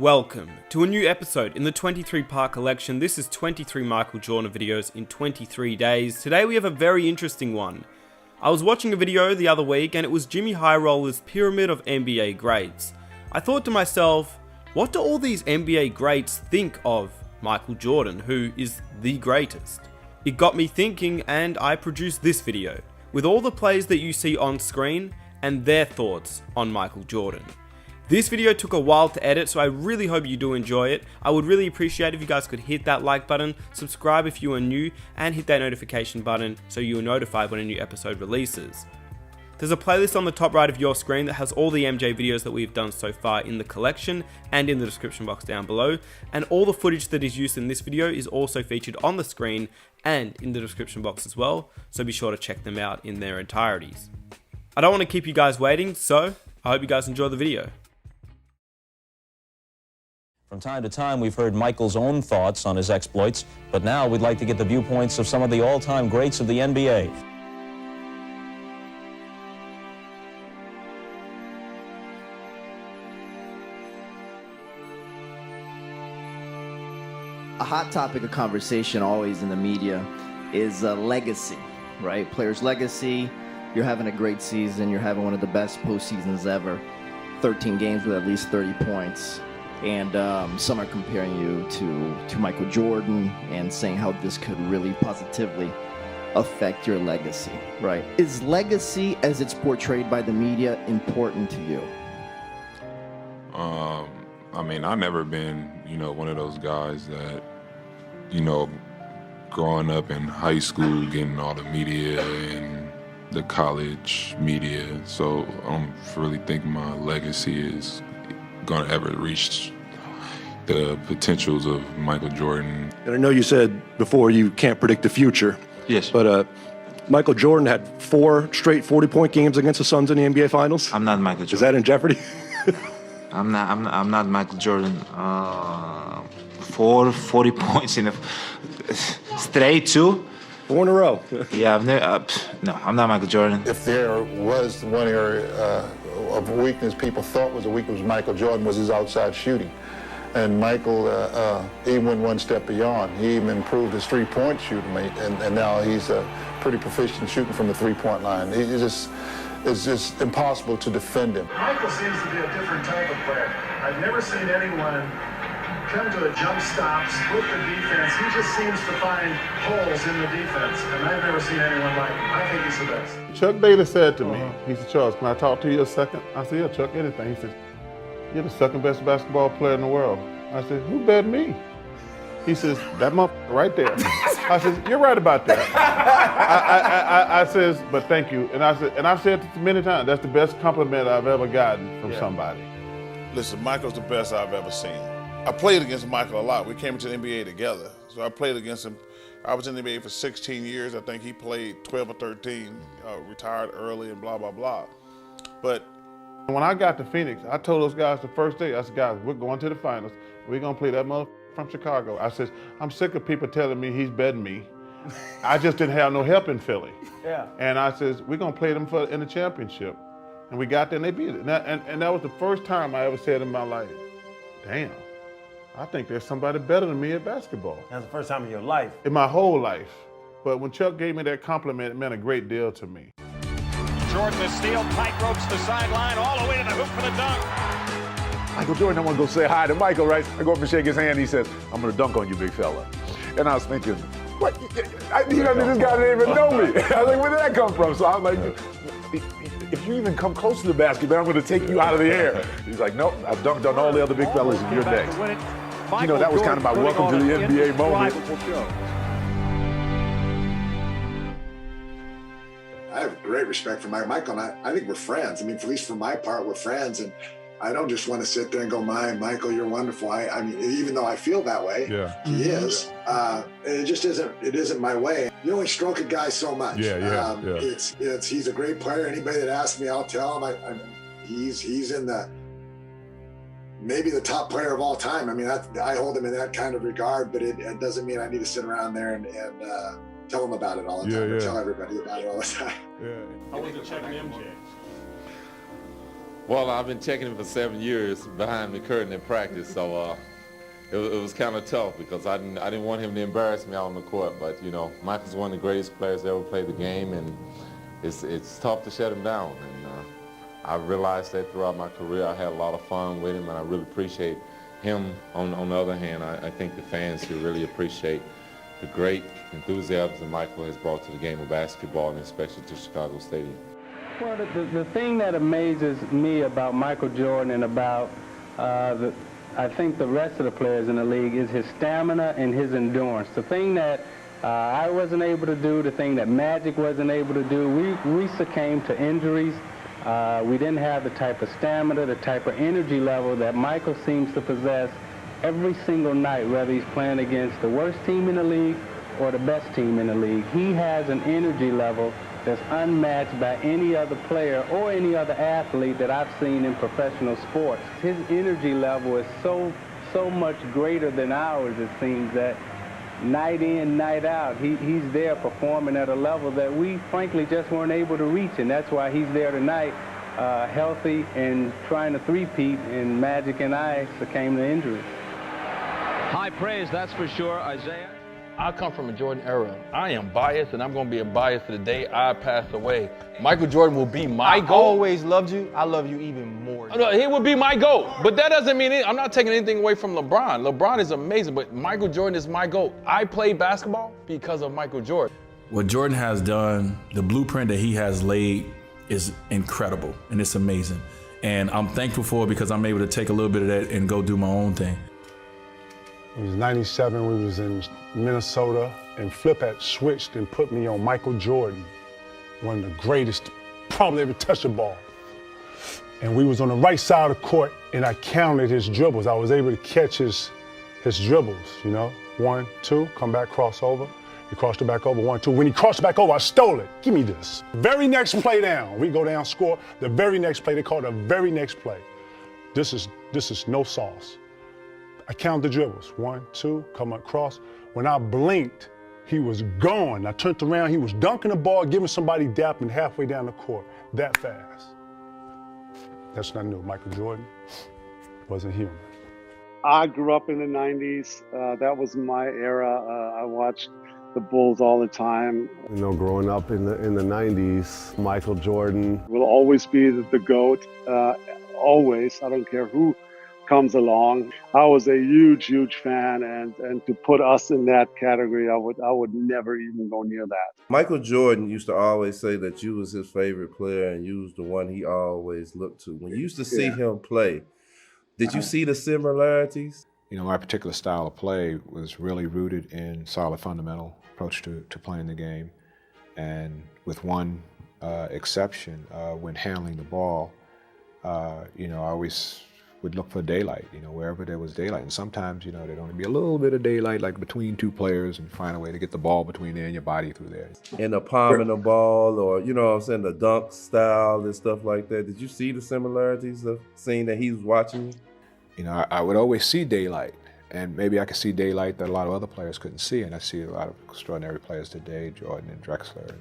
Welcome to a new episode in the 23 part collection. This is 23 Michael Jordan videos in 23 days. Today we have a very interesting one. I was watching a video the other week and it was Jimmy High Roller's Pyramid of NBA Greats. I thought to myself, what do all these NBA greats think of Michael Jordan, who is the greatest? It got me thinking and I produced this video with all the plays that you see on screen and their thoughts on Michael Jordan. This video took a while to edit, so I really hope you do enjoy it. I would really appreciate if you guys could hit that like button, subscribe if you are new, and hit that notification button so you are notified when a new episode releases. There's a playlist on the top right of your screen that has all the MJ videos that we've done so far in the collection and in the description box down below, and all the footage that is used in this video is also featured on the screen and in the description box as well, so be sure to check them out in their entireties. I don't want to keep you guys waiting, so I hope you guys enjoy the video. From time to time, we've heard Michael's own thoughts on his exploits, but now we'd like to get the viewpoints of some of the all-time greats of the NBA. A hot topic of conversation always in the media is legacy, right? Players' legacy. You're having a great season. You're having one of the best postseasons ever. 13 games with at least 30 points. And some are comparing you to Michael Jordan and saying how this could really positively affect your legacy, right? Is legacy, as it's portrayed by the media, important to you? I mean, I've never been, one of those guys that, growing up in high school, getting all the media and the college media. So I don't really think my legacy is going to ever reach the potentials of Michael Jordan. And I know you said before you can't predict the future. Yes. But Michael Jordan had 4 straight 40-point games against the Suns in the NBA Finals. I'm not Michael Jordan. Is that in jeopardy? I'm not Michael Jordan. 40 points in a straight 2. 4 in a row. Yeah, no, I'm not Michael Jordan. If there was one area of weakness people thought was a weakness with Michael Jordan was his outside shooting. And Michael, he went one step beyond. He even improved his three-point shooting, and now he's pretty proficient shooting from the three-point line. It's just impossible to defend him. Michael seems to be a different type of player. I've never seen anyone come to a jump stop, split the defense. He just seems to find holes in the defense, and I've never seen anyone like him. I think he's the best. Chuck Daly said to me, he said, "Charles, can I talk to you a second?" I said, "Yeah, Chuck, anything." He said, "You're the second best basketball player in the world." I said, "Who bet me?" He says, "That motherfucker right there." I said, "You're right about that." I says, "But thank you." And I said, and I've said it many times, that's the best compliment I've ever gotten from somebody. Listen, Michael's the best I've ever seen. I played against Michael a lot. We came into the NBA together. So I played against him. I was in the NBA for 16 years. I think he played 12 or 13, retired early and blah, blah, blah. But when I got to Phoenix, I told those guys the first day, I said, "Guys, we're going to the finals. We're going to play that motherfucker from Chicago." I said, "I'm sick of people telling me he's better than me. I just didn't have no help in Philly." Yeah. And I says, "We're going to play them in the championship." And we got there and they beat it. And that was the first time I ever said in my life, "Damn, I think there's somebody better than me at basketball." That's the first time in your life? In my whole life. But when Chuck gave me that compliment, it meant a great deal to me. Jordan the steal, tight ropes the sideline, all the way to the hoop for the dunk. Michael Jordan, I want to go say hi to Michael, right? I go up and shake his hand. He says, "I'm going to dunk on you, big fella." And I was thinking, what? This guy didn't even know me. I was like, where did that come from? So I was like, if you even come close to the basket, I'm going to take you out of the air. He's like, "Nope, I've dunked on all the other big fellas and you're next." That was kind of my welcome to the NBA moment. I have great respect for Michael, and I think we're friends. I mean, at least for my part, we're friends, and I don't just want to sit there and go, Michael, you're wonderful." I mean, even though I feel that way, he is. It just isn't my way. You only stroke a guy so much. He's a great player. Anybody that asks me, I'll tell him he's in maybe the top player of all time. I mean, I hold him in that kind of regard, but it doesn't mean I need to sit around there and tell him about it all the time, or tell everybody about it all the time. How was it checking MJ? I mean, he was a great player. Anybody that asked me, I'll tell him. He's in the maybe the top player of all time. I mean, I hold him in that kind of regard, but it doesn't mean I need to sit around there and tell him about it all the time. Yeah. Well, I've been checking him for 7 years behind the curtain in practice, so it was kind of tough because I didn't want him to embarrass me out on the court. But, you know, Michael's one of the greatest players to ever play the game, and it's tough to shut him down. And I realized that throughout my career. I had a lot of fun with him, and I really appreciate him. On the other hand, I think the fans should really appreciate the great enthusiasm that Michael has brought to the game of basketball, and especially to Chicago Stadium. Well, the thing that amazes me about Michael Jordan and about I think the rest of the players in the league is his stamina and his endurance. The thing that I wasn't able to do, the thing that Magic wasn't able to do, we succumbed to injuries. We didn't have the type of stamina, the type of energy level that Michael seems to possess every single night, whether he's playing against the worst team in the league or the best team in the league. He has an energy level that's unmatched by any other player or any other athlete that I've seen in professional sports. His energy level is so much greater than ours, it seems, that night in, night out, he's there performing at a level that we frankly just weren't able to reach, and that's why he's there tonight, healthy and trying to three-peat, and Magic and I succumbed to injury. High praise, that's for sure, Isaiah. I come from a Jordan era. I am biased, and I'm going to be biased to the day I pass away. Michael Jordan will be my GOAT. I always loved you. I love you even more. No, he would be my GOAT, but that doesn't mean I'm not taking anything away from LeBron. LeBron is amazing, but Michael Jordan is my GOAT. I play basketball because of Michael Jordan. What Jordan has done, the blueprint that he has laid is incredible, and it's amazing. And I'm thankful for it because I'm able to take a little bit of that and go do my own thing. It was 97, we was in Minnesota, and Flip had switched and put me on Michael Jordan, one of the greatest probably ever touched the ball. And we was on the right side of the court, and I counted his dribbles. I was able to catch his dribbles, you know? 1, 2, come back, cross over. He crossed it back over, 1, 2. When he crossed it back over, I stole it. Give me this. Very next play down. We go down, score. The very next play, they call it the very next play. This is no sauce. I counted the dribbles. 1, 2, come across. When I blinked, he was gone. I turned around, he was dunking the ball, giving somebody dapping halfway down the court. That fast. That's not new. Michael Jordan wasn't human. I grew up in the 90s. That was my era. I watched the Bulls all the time. You know, growing up in the 90s, Michael Jordan will always be the GOAT. Always. I don't care who comes along. I was a huge fan, and to put us in that category, I would never even go near that. Michael Jordan used to always say that you was his favorite player and you was the one he always looked to. When you used to see him play, did you see the similarities? You know, my particular style of play was really rooted in solid fundamental approach to playing the game, and with one exception, when handling the ball, you know, I always would look for daylight, you know, wherever there was daylight. And sometimes, you know, there'd only be a little bit of daylight, like between two players, and find a way to get the ball between there and your body through there. In the palm of the ball, or, you know what I'm saying, the dunk style and stuff like that. Did you see the similarities of seeing that he was watching you? You know, I would always see daylight, and maybe I could see daylight that a lot of other players couldn't see, and I see a lot of extraordinary players today, Jordan and Drexler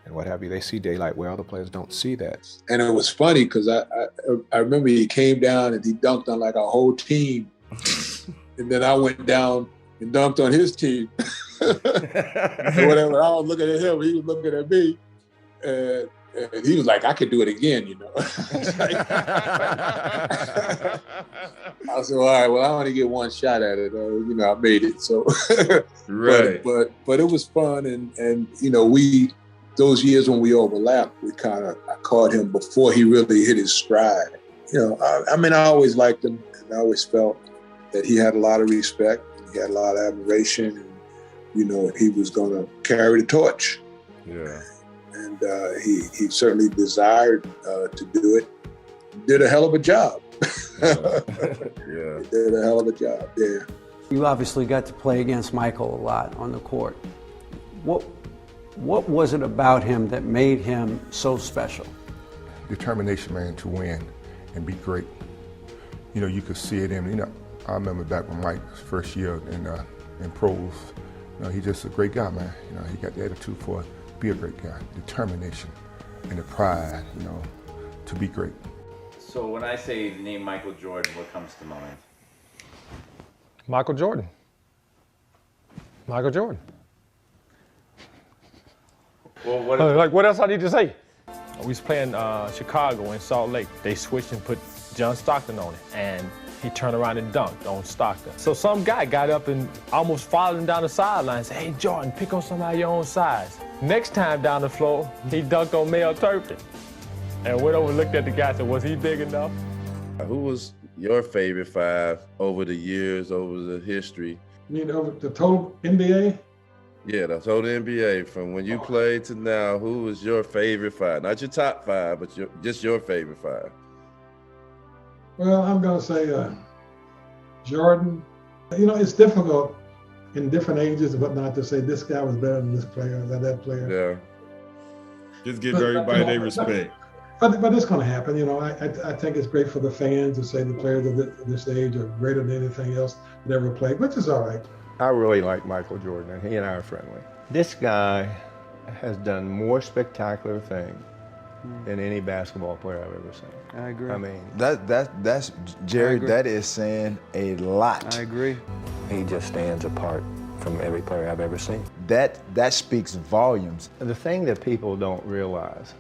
and what have you. They see daylight where other players don't see that. And it was funny because I remember he came down and he dunked on like a whole team. And then I went down and dunked on his team. So whatever, I was looking at him, he was looking at me. And he was like, I could do it again, you know. I said, all right, well, I only get one shot at it. You know, I made it. So, right. But it was fun. And you know, those years when we overlapped, I caught him before he really hit his stride. You know, I mean, I always liked him, and I always felt that he had a lot of respect, he had a lot of admiration, and, you know, he was going to carry the torch. Yeah. And he certainly desired to do it. Did a hell of a job. Yeah. He did a hell of a job, yeah. You obviously got to play against Michael a lot on the court. What was it about him that made him so special? Determination, man, to win and be great. You know, you could see it in, you know, I remember back when Mike's first year in pros, you know, he's just a great guy, man. You know, he got the attitude for be a great guy, determination and the pride, you know, to be great. So when I say the name Michael Jordan, what comes to mind? Michael Jordan. Michael Jordan. Well, what? Like, what else I need to say? We was playing Chicago in Salt Lake. They switched and put John Stockton on it, and he turned around and dunked on Stockton. So some guy got up and almost followed him down the sideline and said, "Hey, Jordan, pick on somebody your own size." Next time down the floor, he dunked on Mel Turpin. And went over and looked at the guy and said, "Was he big enough?" Who was your favorite five over the years, over the history? You mean over the total NBA? Yeah, the total NBA. From when you played to now, who was your favorite five? Not your top five, but just your favorite five. Well, I'm going to say Jordan. You know, it's difficult in different ages and whatnot to say this guy was better than this player or that player. Yeah. Just give everybody their respect. But it's going to happen. You know, I think it's great for the fans to say the players of this age are greater than anything else that ever played, which is all right. I really like Michael Jordan, and he and I are friendly. This guy has done more spectacular things than any basketball player I've ever seen. I agree. I mean, that's Jerry. That is saying a lot. I agree. he just stands apart from every player I've ever seen. That speaks volumes. The thing that people don't realize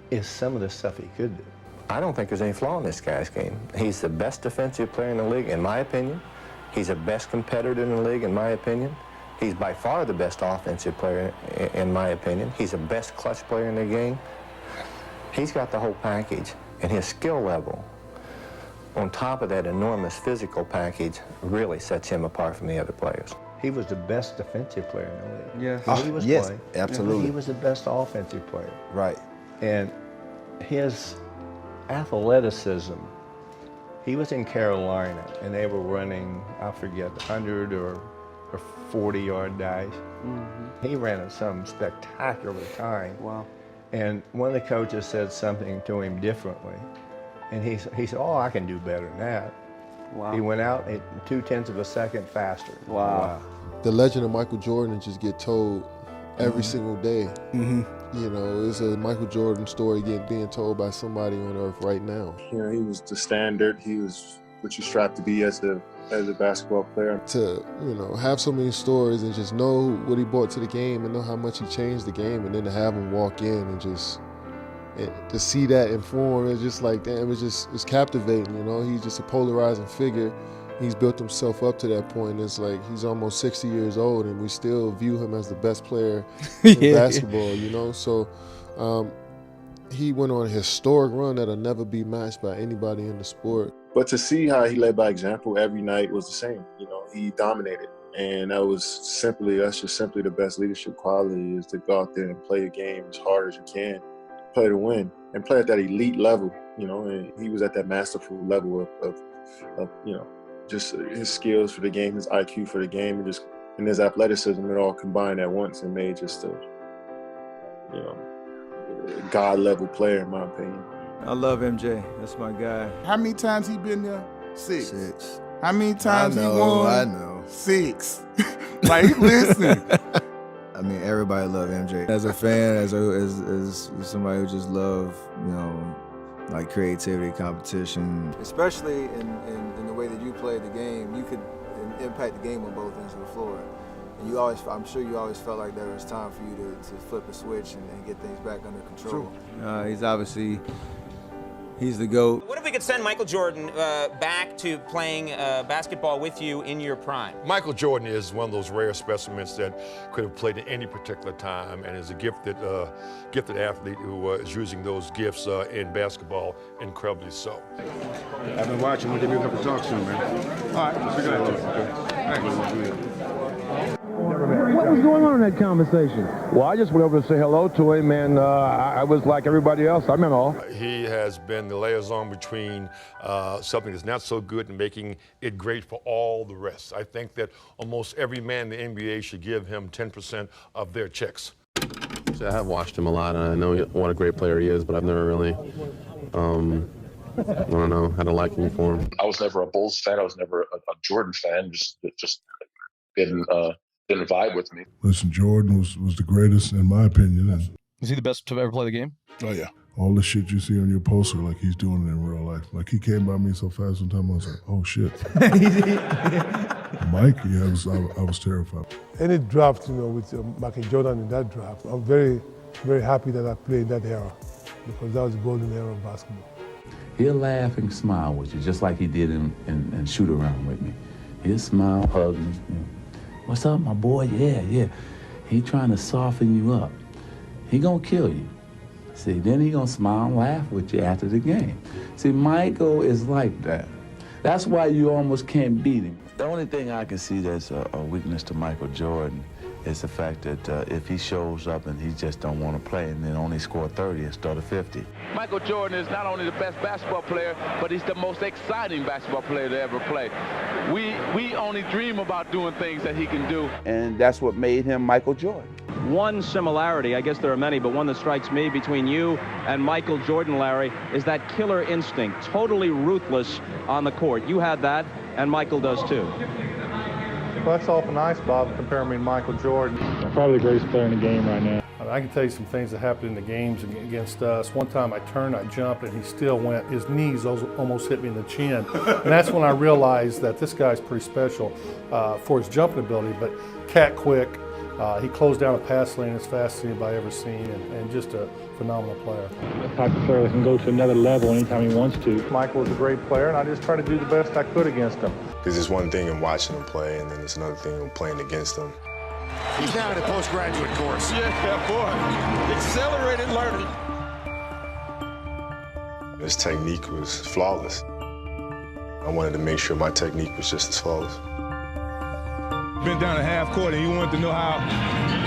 is some of the stuff he could do. I don't think there's any flaw in this guy's game. He's the best defensive player in the league, in my opinion. He's the best competitor in the league, in my opinion. He's by far the best offensive player, in my opinion. He's the best clutch player in the game. He's got the whole package, and his skill level, on top of that enormous physical package, really sets him apart from the other players. He was the best defensive player in the league. Yes. When he was playing, absolutely. He was the best offensive player. Right. And his athleticism, he was in Carolina, and they were running, I forget, 100 or 40-yard dash. Mm-hmm. He ran at some spectacular time. Wow. And one of the coaches said something to him differently. And he said, oh, I can do better than that. Wow. He went out at 0.2 of a second faster. Wow. The legend of Michael Jordan just get told every single day. Mm-hmm. You know, it's a Michael Jordan story being told by somebody on earth right now. You know, he was the standard. He was what you strive to be as a basketball player. To, you know, have so many stories and just know what he brought to the game and know how much he changed the game, and then to have him walk in and just to see that in form, it's just like, damn, it's captivating, you know? He's just a polarizing figure. He's built himself up to that point. It's like he's almost 60 years old, and we still view him as the best player in basketball, you know? So he went on a historic run that'll never be matched by anybody in the sport. But to see how he led by example every night was the same. You know, he dominated. And that's just simply the best leadership quality, is to go out there and play a game as hard as you can, play to win, and play at that elite level, you know. And he was at that masterful level of you know, just his skills for the game, his IQ for the game, and his athleticism, it all combined at once and made just a, you know, God-level player, in my opinion. I love MJ. That's my guy. How many times he been there? Six. How many times he won? I know. 6. Like, listen. I mean, everybody love MJ. As a fan, as somebody who just love, you know, like creativity, competition. Especially in the way that you played the game, you could impact the game on both ends of the floor. And I'm sure you always felt like there was time for you to flip a switch and get things back under control. He's the GOAT. What if we could send Michael Jordan back to playing basketball with you in your prime? Michael Jordan is one of those rare specimens that could have played at any particular time, and is a gifted athlete who is using those gifts in basketball incredibly so. I've been watching. We'll give you a couple talks soon, man. All right. Good night. What was going on in that conversation? Well, I just went over to say hello to him, and I was like everybody else. I meant all. He has been the liaison between something that's not so good and making it great for all the rest. I think that almost every man in the NBA should give him 10% of their checks. So I have watched him a lot, and I know what a great player he is, but I've never really, I don't know, had a liking for him. I was never a Bulls fan. I was never a Jordan fan. Just didn't vibe with me. Listen, Jordan was the greatest in my opinion. Is he the best to ever play the game? Oh yeah. all the shit you see on your poster, like he's doing it in real life. Like he came by me so fast one time, I was like, oh shit. Mike, yeah, I was terrified. Any draft, you know, with Michael Jordan in that draft, I'm very, very happy that I played that era because that was the golden era of basketball. He'll laugh and smile with you, just like he did in shoot around with me. He'll smile, hug me. You know, what's up, my boy? Yeah. He trying to soften you up. He gonna kill you. See, then he gonna smile and laugh with you after the game. See, Michael is like that. That's why you almost can't beat him. The only thing I can see that's a weakness to Michael Jordan is the fact that if he shows up and he just don't want to play and then only score 30 instead of 50. Michael Jordan is not only the best basketball player, but he's the most exciting basketball player to ever play. We only dream about doing things that he can do. And that's what made him Michael Jordan. One similarity, I guess there are many, but one that strikes me between you and Michael Jordan, Larry, is that killer instinct, totally ruthless on the court. You had that, and Michael does too. Well, that's awful nice, Bob, comparing me to Michael Jordan. Probably the greatest player in the game right now. I can tell you some things that happened in the games against us. One time I turned, I jumped, and he still went. His knees almost hit me in the chin. And that's when I realized that this guy's pretty special for his jumping ability, but cat quick. He closed down a pass lane as fast as anybody ever seen, and just a phenomenal player. The type of player that can go to another level anytime he wants to. Michael was a great player, and I just tried to do the best I could against him. Because it's one thing in watching him play, and then it's another thing in playing against him. He's now in a postgraduate course. Yeah, boy. Accelerated learning. His technique was flawless. I wanted to make sure my technique was just as flawless. Been down at half court, and you wanted to know how,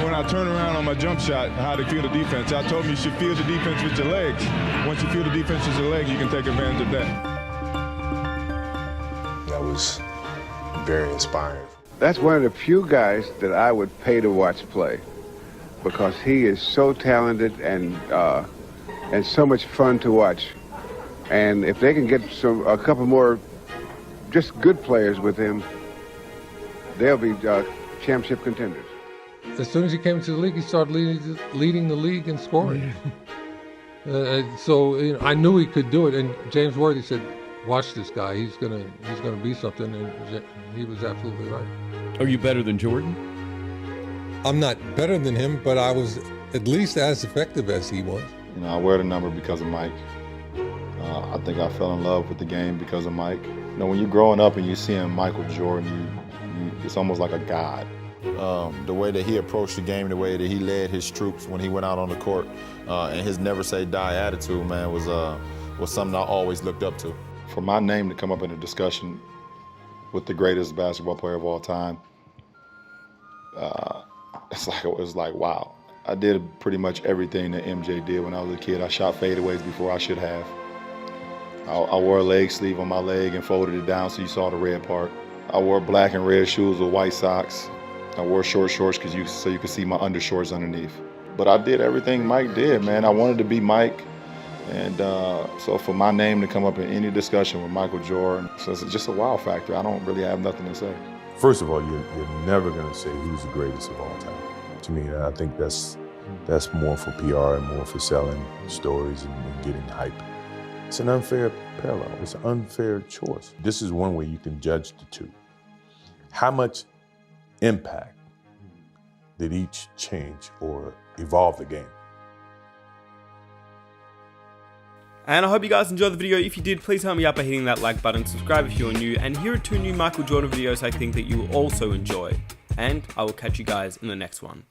when I turn around on my jump shot, how to feel the defense. I told him you should feel the defense with your legs. Once you feel the defense with your legs, you can take advantage of that. That was very inspiring. That's one of the few guys that I would pay to watch play because he is so talented and so much fun to watch. And if they can get a couple more just good players with him, they'll be championship contenders. As soon as he came to the league, he started leading the league in scoring. So I knew he could do it. And James Worthy said, "Watch this guy. He's gonna be something." And he was absolutely right. Are you better than Jordan? I'm not better than him, but I was at least as effective as he was. You know, I wear the number because of Mike. I think I fell in love with the game because of Mike. You know, when you're growing up and you're seeing Michael Jordan, it's almost like a god. The way that he approached the game, the way that he led his troops when he went out on the court, and his never say die attitude, man, was something I always looked up to. For my name to come up in a discussion with the greatest basketball player of all time, it was like wow. I did pretty much everything that MJ did when I was a kid. I shot fadeaways before I should have. I wore a leg sleeve on my leg and folded it down so you saw the red part. I wore black and red shoes with white socks. I wore short shorts so you could see my undershorts underneath. But I did everything Mike did, man. I wanted to be Mike. And so for my name to come up in any discussion with Michael Jordan, so it's just a wow factor. I don't really have nothing to say. First of all, you're never going to say who's the greatest of all time. To me, I think that's more for PR and more for selling stories and getting hype. It's an unfair parallel. It's an unfair choice. This is one way you can judge the two. How much impact did each change or evolve the game? And I hope you guys enjoyed the video. If you did, please help me out by hitting that like button, subscribe if you're new, and here are 2 new Michael Jordan videos I think that you will also enjoy. And I will catch you guys in the next one.